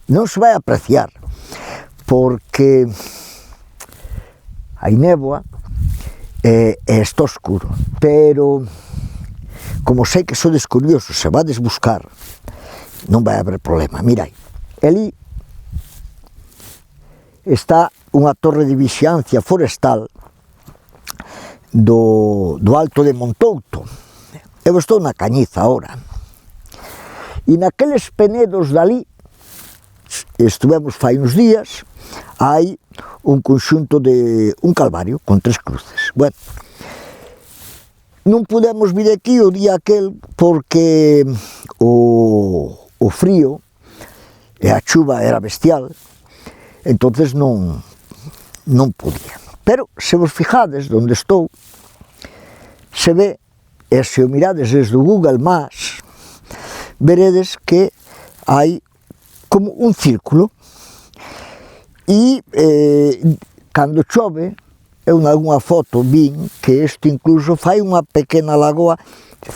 Non se vai apreciar, porque hai néboa e está oscuro, pero como sei que sodes curiosos, se vades buscar, non vai haber problema. Mirai, ali está unha torre de vixiancia forestal do Alto de Montouto. Eu estou na Cañiza ahora, e naqueles penedos dali, estuvemos fai uns días, hai un conxunto de un calvario con 3 cruces. Bueno, non pudemos vir aquí o día aquel porque o frío e a chuva era bestial, entonces non podía. Pero se vos fijades onde estou, se ve, e se o mirades desde o Google Maps, veredes que hai como un círculo, e cando chove, eu nalgúna foto vin que isto incluso fai unha pequena lagoa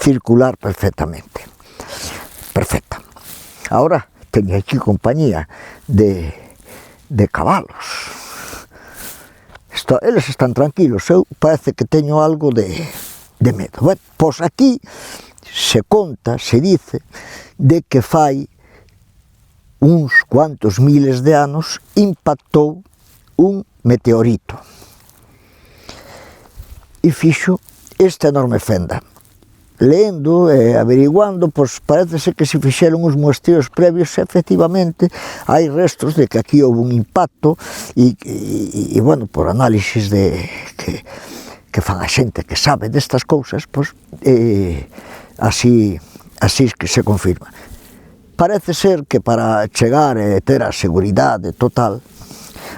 circular perfectamente. Perfecta. Ahora teño aquí compañía de cabalos. Eles están tranquilos, eu parece que teño algo de medo. Bueno, pois aquí se conta, se dice, de que fai uns cuantos miles de anos impactou un meteorito e fixo esta enorme fenda. Leendo e averiguando, pois parece ser que se fixeron uns muestreos previos e efectivamente hai restos de que aquí houve un impacto e bueno, por análisis que fan a xente que sabe destas cousas, pois así que se confirma. Parece ser que para chegar e ter a seguridade total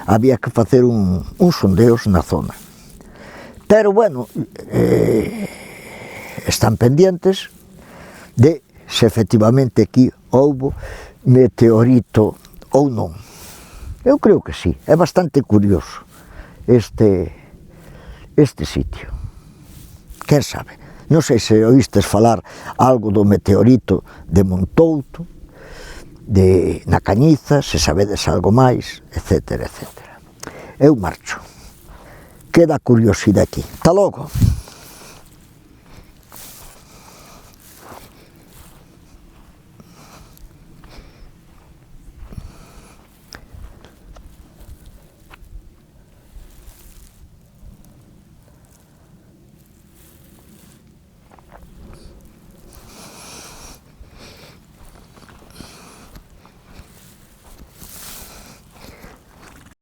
había que facer uns sondeos na zona. Pero, bueno, están pendientes de se efectivamente aquí houbo meteorito ou non. Eu creo que sí, é bastante curioso este sitio. Quen sabe? Non sei se oístes falar algo do meteorito de Montouto, na Cañiza, se sabedes algo máis, etcétera, etcétera. Eu marcho. Queda curiosidade aquí. Hasta logo.